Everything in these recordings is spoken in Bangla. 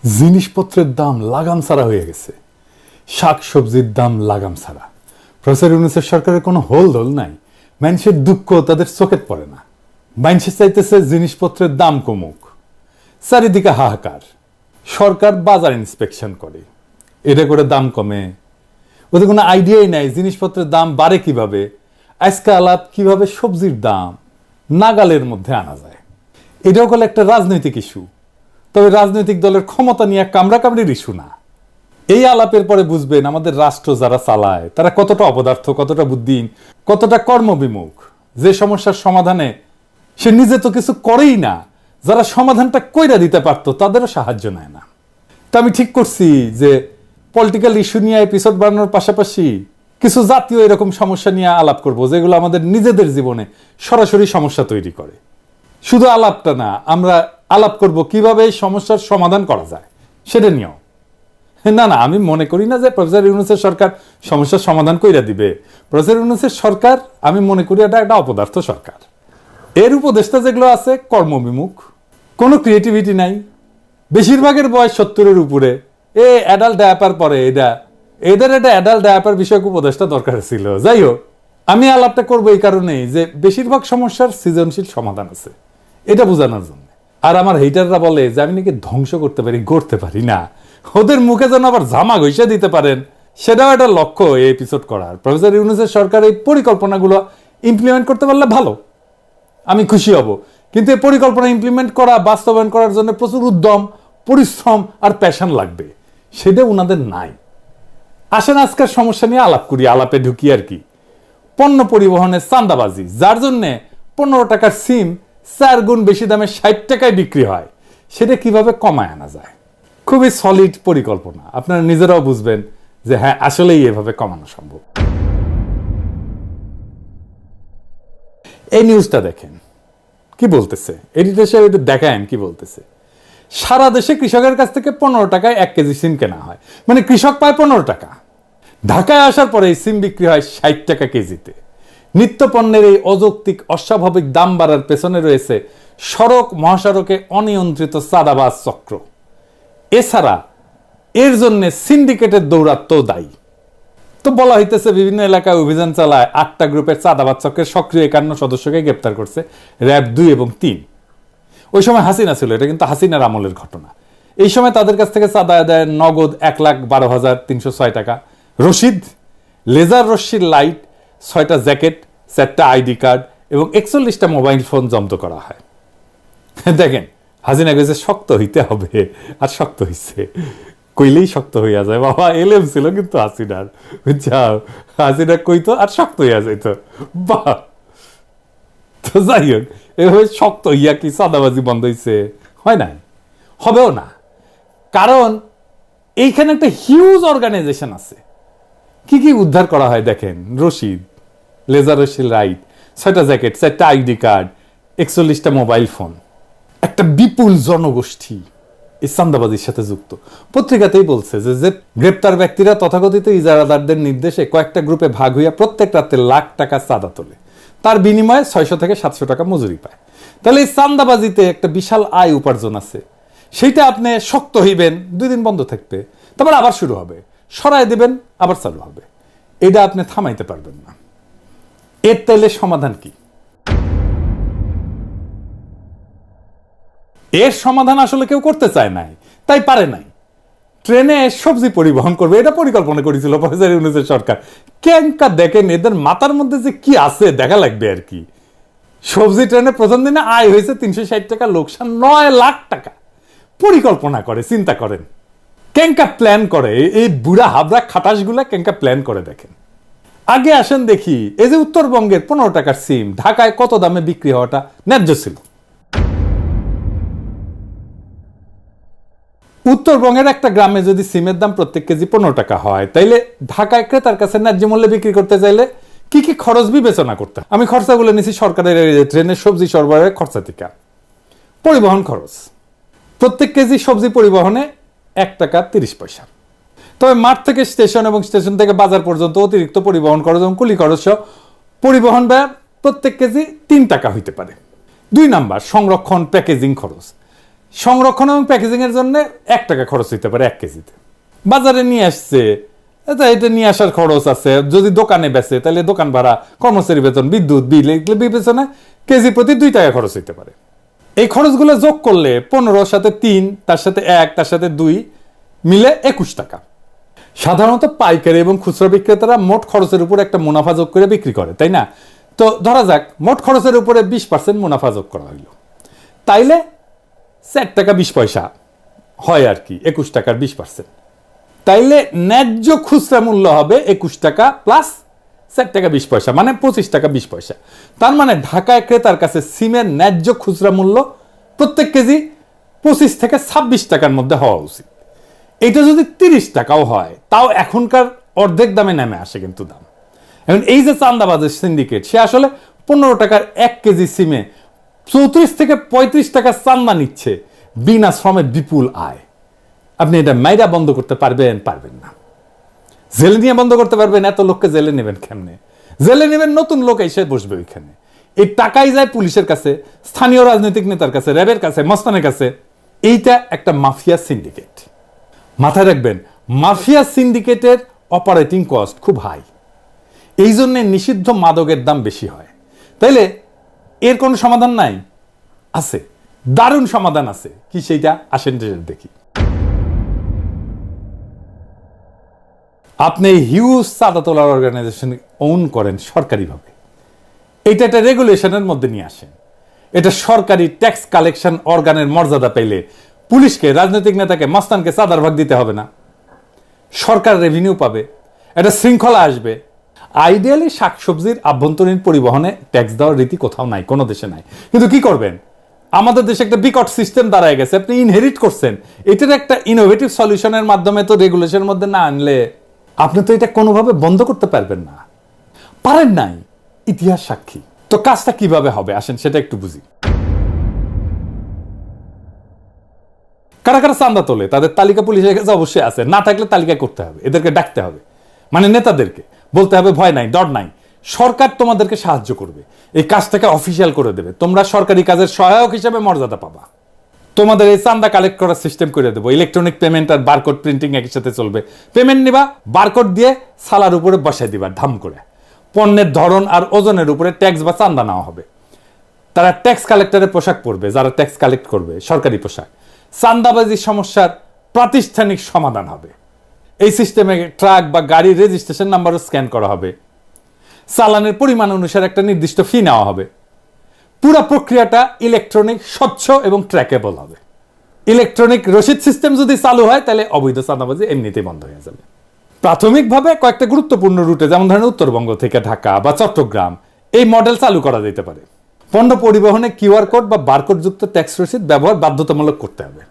জিনিসপত্রের দাম লাগাম ছাড়া হয়ে গেছে, শাক সবজির দাম লাগাম ছাড়া। প্রফেসর ইউনূসের সরকারের কোনো হোলদোল নাই, মানুষের দুঃখ তাদের চোখে পড়ে না। মানুষের চাইতেছে জিনিসপত্রের দাম কমুক, চারিদিকে হাহাকার। সরকার বাজার ইন্সপেকশন করে, এটা করে দাম কমে। ওদের কোনো আইডিয়াই নাই জিনিসপত্রের দাম বাড়ে কিভাবে। আজকে আলাপ কিভাবে সবজির দাম নাগালের মধ্যে আনা যায়। এটাও হলো একটা রাজনৈতিক ইস্যু, তবে রাজনৈতিক দলের ক্ষমতা নিয়ে কামড়াকামড়ির ইস্যু না। এই আলাপের পরে বুঝবেন আমাদের রাষ্ট্র যারা চালায় তারা কতটা অপদার্থ, কতটা বুদ্ধিহীন, কতটা কর্মবিমুখ। যে সমস্যার সমাধানে সে নিজে তো কিছু করেই না, যারা সমাধানটা কইরা দিতে পারতো তাদেরও সাহায্য নেয় না। তা আমি ঠিক করছি যে পলিটিক্যাল ইস্যু নিয়ে এপিসোড বানানোর পাশাপাশি কিছু জাতীয় এরকম সমস্যা নিয়ে আলাপ করব, যেগুলো আমাদের নিজেদের জীবনে সরাসরি সমস্যা তৈরি করে। শুধু আলাপটা না, আমরা আলাপ করব কিভাবে এই সমস্যার সমাধান করা যায় সেটা নিয়েও। না না, আমি মনে করি না যে প্রফেসর ইউনূসের সরকার সমস্যার সমাধান কইরা দিবে। প্রফেসর ইউনূসের সরকার আমি মনে করি এটা একটা অপদার্থ সরকার। এর উপদেষ্টা যেগুলো আছে কর্মবিমুখ, কোনো ক্রিয়েটিভিটি নাই, বেশিরভাগের বয়স 70-এর উপরে। অ্যাডাল্ট ডায়াপার পরে এদের একটা অ্যাডাল্ট ডায়াপার বিষয়ক উপদেষ্টা দরকার ছিল। যাই হোক, আমি আলাপটা করবো এই কারণেই যে বেশিরভাগ সমস্যার সৃজনশীল সমাধান আছে, এটা বোঝানোর জন্য। আর আমার হেটাররা বলে যে আমি নাকি ধ্বংস করতে পারি, গড়তে পারি না। ওদের মুখে যেন আবার জামা ঘষে দিতে পারেন, সেটাও একটা লক্ষ্য এই এপিসোড করার। প্রফেসর ইউনূসের সরকার এই পরিকল্পনাগুলো ইমপ্লিমেন্ট করতে পারলে ভালো, আমি খুশি হব। কিন্তু এই পরিকল্পনা ইমপ্লিমেন্ট করা, বাস্তবায়ন করার জন্য প্রচুর উদ্যম, পরিশ্রম আর প্যাশন লাগবে, সেটা উনাদের নাই। আসেন আজকের সমস্যা নিয়ে আলাপ করি। আলাপে ঢুকি আর কি, পণ্য পরিবহনের চাঁদাবাজি, যার জন্য 15 টাকার সিম 4 গুণ বেশি দামে 60 টাকায় বিক্রি হয়, সেটা কিভাবে কমায় আনা যায়। খুবই সলিড পরিকল্পনা, আপনারা নিজেরাও বুঝবেন যে হ্যাঁ আসলেই এভাবে কমানো সম্ভব। এই নিউজটা দেখেন কি বলতেছে, এডিটর সাহেব একটু দেখায়েন কি বলতেছে। সারা দেশে কৃষকের কাছ থেকে 15 টাকায় 1 কেজি সিম কেনা হয়, মানে কৃষক পায় 15 টাকা। ঢাকায় আসার পরে এই সিম বিক্রি হয় 60 টাকা কেজিতে। নিত্য পণ্যের এই অযৌক্তিক অস্বাভাবিক দাম বাড়ার পেছনে রয়েছে সড়ক মহাসড়কে অনিয়ন্ত্রিত চাঁদাবাজ চক্র। এছাড়া এর জন্য সিন্ডিকেটের দৌরাত্ম্য দায়ী। তো বলা হইতেছে বিভিন্ন এলাকায় অভিযান চালায় 8টা গ্রুপের চাঁদাবাজ চক্রের সক্রিয় 51 সদস্যকে গ্রেপ্তার করছে র্যাব 2 এবং 3। ওই সময় হাসিনা ছিল, এটা কিন্তু হাসিনার আমলের ঘটনা। এই সময় তাদের কাছ থেকে চাঁদা আদায় নগদ 1,12,306 টাকা, রশিদ, লেজার রশ্মির লাইট, 6টা জ্যাকেট, 4টা আইডি কার্ড এবং 41টা মোবাইল ফোন জব্দ করা হয়। দেখেন হাসিনা কইছে শক্ত হইতে হবে, আর শক্ত হইছে, কইলেই শক্ত হইয়া যায়। বাবা এলএম ছিল কিন্তু হাসিনার, বুঝছাও, হাসিনা কইতো আর শক্ত হইয়া যাইতো। বাহ, তো যাই হোক, এভাবে শক্ত হইয়া কি চাঁদাবাজি বন্ধ হইছে? হয় নাই, হবেও না। কারণ এইখানে একটা হিউজ অর্গানাইজেশন আছে। কি কি উদ্ধার করা হয় দেখেন, রশিদ, লেজার রশ্মির লাইট, 6টা জ্যাকেট, 4টা আইডি কার্ড, 41টা মোবাইল ফোন। একটা বিপুল জনগোষ্ঠী এই চাঁদাবাজির সাথে যুক্ত। পত্রিকাতেই বলছে যে গ্রেপ্তার ব্যক্তিরা তথাকথিত ইজারাদারদের নির্দেশে কয়েকটা গ্রুপে ভাগ হইয়া প্রত্যেক রাতে লাখ টাকা চাঁদা তোলে, তার বিনিময়ে 600 থেকে 700 টাকা মজুরি পায়। তাহলে এই চাঁদাবাজিতে একটা বিশাল আয় উপার্জন আছে। সেইটা আপনি শক্ত হইবেন, 2 দিন বন্ধ থাকবে, তারপর আবার শুরু হবে, সরাই দিবেন, আবার চালু হবে। এটা আপনি থামাইতে পারবেন না। এর তাইলে সমাধান কি? এর সমাধান আসলে কেউ করতে চায় নাই, তাই পারে নাই। ট্রেনে সবজি পরিবহন করবে, এটা পরিকল্পনা করেছিল প্রফেসর ইউনূসের সরকার। কেঙ্কা দেখেন, এদের মাথার মধ্যে যে কি আছে দেখা লাগবে আর কি। সবজি ট্রেনে প্রথম দিনে আয় হয়েছে 360 টাকা, লোকসান 9 লাখ টাকা। পরিকল্পনা করে, চিন্তা করেন, কেঙ্কা প্ল্যান করে। এই বুড়া হাবড়া খাটাসগুলা কেঙ্কা প্ল্যান করে দেখেন। আগে আসেন দেখি, এই যে উত্তরবঙ্গের 15 টাকার সিম ঢাকায় কত দামে বিক্রি হওয়াটা ন্যায্য ছিল? উত্তরবঙ্গের একটা গ্রামে যদি সিমের দাম প্রত্যেক কেজি 15 টাকা হয়, তাইলে ঢাকায় ক্রেতার কাছে ন্যায্য মূল্যে বিক্রি করতে চাইলে কি কি খরচ বিবেচনা করতে? আমি খরচাগুলো নিছি সরকারের ট্রেনের সবজি সরবরাহের খরচা থেকে। পরিবহন খরচ, প্রত্যেক কেজি সবজি পরিবহনে 1 টাকা 30 পয়সা। তবে মাঠ থেকে স্টেশন এবং স্টেশন থেকে বাজার পর্যন্ত অতিরিক্ত পরিবহন খরচ এবং কুলি খরচ পরিবহন ব্যয় প্রত্যেক কেজি 3 টাকা হইতে পারে। 2 নাম্বার, সংরক্ষণ প্যাকেজিং খরচ। সংরক্ষণ এবং প্যাকেজিং এর জন্য 1 টাকা খরচ হইতে পারে 1 কেজিতে। বাজারে নিয়ে আসছে, এটা নিয়ে আসার খরচ আছে, যদি দোকানে বেচে তাহলে দোকান ভাড়া, কর্মচারী বেতন, বিদ্যুৎ বিল, এগুলো বিবেচনায় কেজি প্রতি 2 টাকা খরচ হইতে পারে। এই খরচগুলো যোগ করলে 15 সাথে 3, তার সাথে 1, তার সাথে 2 মিলে 21 টাকা। সাধারণত পাইকারি এবং খুচরা বিক্রেতারা মোট খরচের উপর একটা মুনাফা যোগ করে বিক্রি করে, তাই না? তো ধরা যাক মোট খরচের উপরে 20% মুনাফা যোগ করা হইল, তাইলে 4 টাকা 20 পয়সা হয় আর কি, 21 টাকার 20%। তাইলে ন্যায্য খুচরা মূল্য হবে 21 টাকা প্লাস 4 টাকা 20 পয়সা, মানে 25 টাকা 20 পয়সা। তার মানে ঢাকায় ক্রেতার কাছে সিমের ন্যায্য খুচরা মূল্য প্রত্যেক কেজি 25 থেকে 26 টাকার মধ্যে হওয়া উচিত। এটা যদি 30 টাকাও হয় তাও এখনকার অর্ধেক দামে নেমে আসে কিন্তু দাম। এখন এই যে চান্দাবাজের সিন্ডিকেট, সে আসলে 15 টাকার 1 কেজি সিমে 34 থেকে 35 টাকা চান্দা নিচ্ছে, বিনা শ্রমে বিপুল আয়। আপনি এটা মাইরা বন্ধ করতে পারবেন? পারবেন না। জেলে নিয়ে বন্ধ করতে পারবেন? এত লোককে জেলে নেবেন কেমনে? জেলে নেবেন নতুন লোক এসে বসবে ওইখানে। এই টাকাই যায় পুলিশের কাছে, স্থানীয় রাজনৈতিক নেতার কাছে, র্যাবের কাছে, মস্তানের কাছে। এইটা একটা মাফিয়া সিন্ডিকেট। মাথায় রাখবেন, মাফিয়া সিন্ডিকেটের অপারেটিং কস্ট খুব হাই, এই জন্য নিষিদ্ধ মাদকের দাম বেশি হয়। তাইলে এর কোনো সমাধান নাই? আছে, দারুণ সমাধান আছে। কি সেইটা? আসেন দেখি। আপনি হিউজ চাঁদা তোলার অর্গানাইজেশন ওন করেন সরকারিভাবে, এটা একটা রেগুলেশনের মধ্যে নিয়ে আসেন। এটা সরকারি ট্যাক্স কালেকশন অর্গানের মর্যাদা পেলে পুলিশকে, রাজনৈতিক নেতাকে, মস্তানকে চাঁদার ভাগ দিতে হবে না। সরকার রেভিনিউ পাবে, একটা শৃঙ্খলা আসবে। আইডিয়ালি শাকসবজির আভ্যন্তরীণ পরিবহনে ট্যাক্স দেওয়ার রীতি কোথাও নাই, কোনো দেশে নাই। কিন্তু কি করবেন, আমাদের দেশে একটা বিকট সিস্টেম দাঁড়ায় গেছে, আপনি ইনহেরিট করছেন। এটার একটা ইনোভেটিভ সলিউশনের মাধ্যমে তো রেগুলেশনের মধ্যে না আনলে আপনি তো এটা কোনোভাবে বন্ধ করতে পারবেন না, পারেন নাই, ইতিহাস সাক্ষী। তো কাজটা কিভাবে হবে আসেন সেটা একটু বুঝি। কারা কারা চান্দা তোলে তাদের তালিকা পুলিশের কাছে অবশ্যই আছে, না থাকলে তালিকা করতে হবে, এদেরকে ডাকতে হবে, মানে নেতাদেরকে বলতে হবে ভয় নাই, ডর নাই, সরকার তোমাদেরকে সাহায্য করবে, এই কাজটাকে অফিসিয়াল করে দেবে, তোমরা সরকারি কাজের সহায়ক হিসেবে মর্যাদা পাবা, তোমাদের এই চান্দা কালেক্ট করার সিস্টেম করে দেবো, ইলেকট্রনিক পেমেন্ট আর বারকোড প্রিন্টিং একই সাথে চলবে। পেমেন্ট নিবা, বারকোড দিয়ে সালার উপরে বসাই দিবা ধাম করে, পণ্যের ধরন আর ওজনের উপরে ট্যাক্স বা চান্দা নেওয়া হবে। তারা ট্যাক্স কালেক্টরের পোশাক পরবে, যারা ট্যাক্স কালেক্ট করবে সরকারি পোশাক। চান্দাবাজির সমস্যার প্রাতিষ্ঠানিক সমাধান হবে। এই সিস্টেমে ট্রাক বা গাড়ির রেজিস্ট্রেশন নাম্বারও স্ক্যান করা হবে, চালানের পরিমাণ অনুসারে একটা নির্দিষ্ট ফি নেওয়া হবে। পুরো প্রক্রিয়াটা ইলেকট্রনিক, স্বচ্ছ এবং ট্র্যাকেবল হবে। ইলেকট্রনিক রসিদ সিস্টেম যদি চালু হয় তাহলে অবৈধ চাঁদাবাজি এমনিতেই বন্ধ হয়ে যাবে। প্রাথমিকভাবে কয়েকটা গুরুত্বপূর্ণ রুটে, যেমন ধরেন উত্তরবঙ্গ থেকে ঢাকা বা চট্টগ্রাম, এই মডেল চালু করা যেতে পারে। পণ্য পরিবহনে কিউআর কোড বা বারকোড যুক্ত ট্যাক্স রসিদ ব্যবহার বাধ্যতামূলক করতে হবে।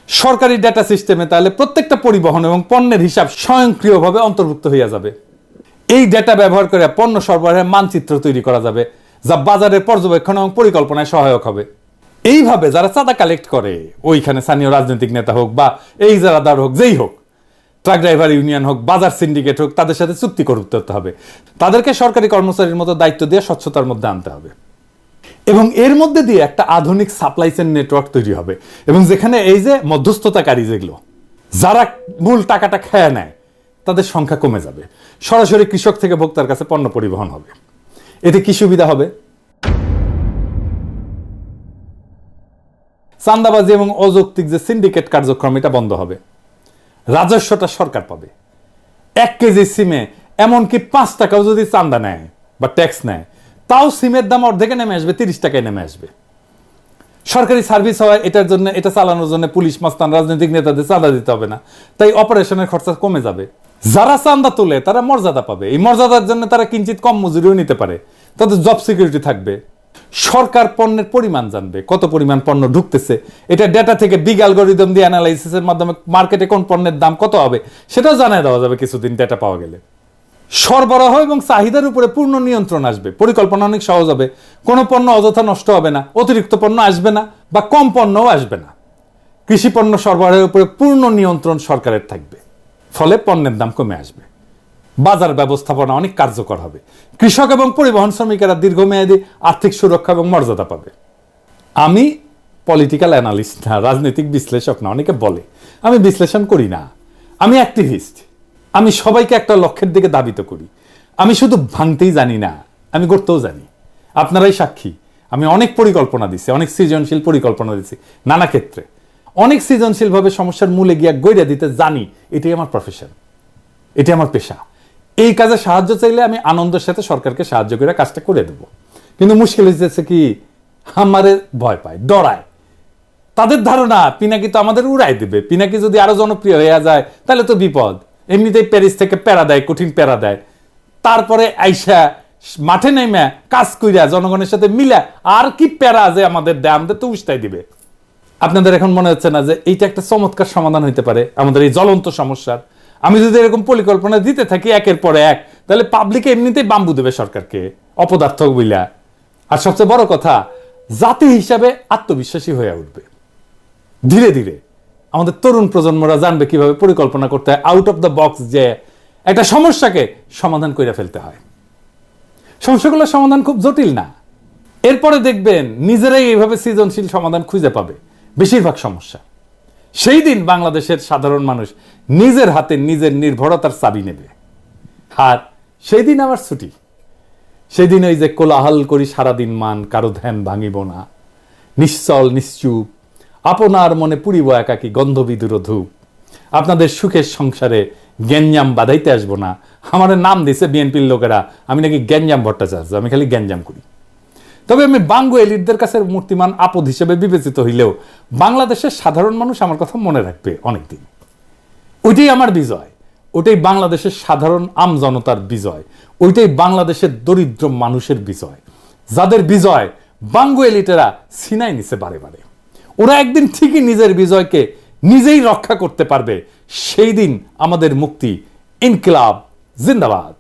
সরকারি ডেটা সিস্টেমে তাহলে প্রত্যেকটা পরিবহন এবং পণ্যের হিসাব স্বয়ংক্রিয়ভাবে অন্তর্ভুক্ত হয়ে যাবে। এই ডেটা ব্যবহার করে পণ্য সরবরাহের মানচিত্র তৈরি করা যাবে, যা বাজারের পর্যবেক্ষণ এবং পরিকল্পনায় সহায়ক হবে। এইভাবে যারা চাঁদা কালেক্ট করে, ওইখানে স্থানীয় রাজনৈতিক নেতা হোক বা এই যারাদার হোক, যেই হোক, ট্রাক ড্রাইভার ইউনিয়ন হোক, বাজার সিন্ডিকেট হোক, তাদের সাথে চুক্তি করতে হবে। তাদেরকে সরকারি কর্মচারীর মতো দায়িত্ব দিয়ে স্বচ্ছতার মধ্যে আনতে হবে এবং এর মধ্যে দিয়ে একটা আধুনিক সাপ্লাই চেইন নেটওয়ার্ক তৈরি হবে। এবং যেখানে এই যে মধ্যস্থতাকারী, যেগুলো যারা মূল টাকাটা খেয়ে নেয়, তাদের সংখ্যা কমে যাবে। সরাসরি কৃষক থেকে ভোক্তার কাছে পণ্য পরিবহন হবে। এতে কি সুবিধা হবে? চাঁদাবাজি এবং অযৌক্তিক যে সিন্ডিকেট কার্যক্রম, এটা বন্ধ হবে। রাজস্বটা সরকার পাবে। 1 কেজি সিমে এমনকি 5 টাকাও যদি চাঁদা নেয় বা ট্যাক্স নেয়, তাও সিমের দাম অর্ধেকে নেমে আসবে, 30 টাকায় নেমে আসবে। সরকারি সার্ভিস হয়, এটার জন্য, এটা চালানোর জন্য পুলিশ, মাস্তান, রাজনৈতিক নেতাদের চাঁদা দিতে হবে না, তাই অপারেশনের খরচা কমে যাবে। যারা চাঁদা তোলে তারা মর্যাদা পাবে, এই মর্যাদার জন্য তারা কিঞ্চিত কম মজুরিও নিতে পারে, তাদের জব সিকিউরিটি থাকবে। সরকার পণ্যের পরিমাণ জানবে, কত পরিমাণ পণ্য ঢুকতেছে, এটা ডেটা থেকে বিগ অ্যালগরিদম দিয়ে অ্যানালাইসিসের মাধ্যমে মার্কেটে কোন পণ্যের দাম কত হবে সেটাও জানিয়ে দেওয়া যাবে কিছুদিন ডেটা পাওয়া গেলে। সরবরাহ এবং চাহিদার উপরে পূর্ণ নিয়ন্ত্রণ আসবে, পরিকল্পনা অনেক সহজ হবে, কোনো পণ্য অযথা নষ্ট হবে না, অতিরিক্ত পণ্য আসবে না বা কম পণ্যও আসবে না। কৃষি পণ্য সরবরাহের উপরে পূর্ণ নিয়ন্ত্রণ সরকারের থাকবে, ফলে পণ্যের দাম কমে আসবে। বাজার ব্যবস্থাপনা অনেক কার্যকর হবে, কৃষক এবং পরিবহন শ্রমিকেরা দীর্ঘমেয়াদী আর্থিক সুরক্ষা এবং মর্যাদা পাবে। আমি পলিটিক্যাল অ্যানালিস্ট না, রাজনৈতিক বিশ্লেষক না। অনেকে বলে আমি বিশ্লেষণ করি না, আমি অ্যাক্টিভিস্ট। আমি সবাইকে একটা লক্ষ্যের দিকে ধাবিত করি। আমি শুধু ভাঙতেই জানি না, আমি গড়তেও জানি। আপনারাই সাক্ষী, আমি অনেক পরিকল্পনা দিচ্ছি, অনেক সৃজনশীল পরিকল্পনা দিচ্ছি নানা ক্ষেত্রে, অনেক সৃজনশীলভাবে সমস্যার মূলে গিয়া গইরা দিতে জানি। এটাই আমার প্রফেশন, এটি আমার পেশা। এই কাজে সাহায্য চাইলে আমি আনন্দের সাথে সরকারকে সাহায্য করে কাজটা করে দেব। কিন্তু মুশকিল হয়েছে কি, আমারে ভয় পায়, ডরায়। তাদের ধারণা পিনাকি তো আমাদের উড়াই দেবে, পিনাকি যদি আরো জনপ্রিয় হয়ে যায় তাহলে তো বিপদ। এমনিতেই প্যারিস থেকে প্যারা দেয়, কঠিন প্যারা দেয়, তারপরে আইসা মাঠে নেমে কাজ কইরা জনগণের সাথে মিলা আর কি প্যারা যে আমাদের দেয়, আমাদের তো উস্তাই দিবে। আপনাদের এখন মনে হচ্ছে না যে এইটা একটা চমৎকার সমাধান হইতে পারে আমাদের এই জ্বলন্ত সমস্যার? আমি যদি এরকম পরিকল্পনা দিতে থাকি একের পর এক, তাহলে পাবলিকে এমনিতেই বাম্বু দেবে সরকারকে, অপদার্থ বইলা। আর সবচেয়ে বড় কথা, জাতি হিসাবে আত্মবিশ্বাসী হয়ে উঠবে। ধীরে ধীরে আমাদের তরুণ প্রজন্মরা জানবে কিভাবে পরিকল্পনা করতে হয়, আউট অফ দ্য বক্স, যে একটা সমস্যাকে সমাধান করে ফেলতে হয়। সমস্যাগুলোর সমাধান খুব জটিল না। এরপরে দেখবেন নিজেরাই এইভাবে সৃজনশীল সমাধান খুঁজে পাবে বেশিরভাগ সমস্যা। সেই দিন বাংলাদেশের সাধারণ মানুষ নিজের হাতে নিজের নির্ভরতার চাবি নেবে। আর সেই দিন আমার ছুটি। সেই দিন ওই যে কোলাহল করি সারাদিন মান, কারো ধ্যান ভাঙিব না, নিশ্চল নিশ্চুপ আপনার মনে পুরিব একাকী গন্ধবিদুর ধূপ, আপনাদের সুখের সংসারে গ্যাঞ্জাম বাধাইতে আসবো না। আমার নাম দিছে বিএনপির লোকেরা আমি নাকি গ্যাঞ্জাম ভট্টাচার্য, আমি খালি গ্যাঞ্জাম করি। তবে আমি বাঙ্গু এলিটদের কাছে মূর্তিমান আপদ হিসেবে বিবেচিত হইলেও বাংলাদেশের সাধারণ মানুষ আমার কথা মনে রাখবে অনেকদিন। ওইটাই আমার বিজয়, ওইটাই বাংলাদেশের সাধারণ আমজনতার বিজয়, ওইটাই বাংলাদেশের দরিদ্র মানুষের বিজয়, যাদের বিজয় বাঙ্গু এলিটেরা ছিনাই নিছে বারে বারে। ওরা একদিন ঠিকই নিজের বিজয়কে নিজেই রক্ষা করতে পারবে। সেই দিন আমাদের মুক্তি। ইনকিলাব জিন্দাবাদ।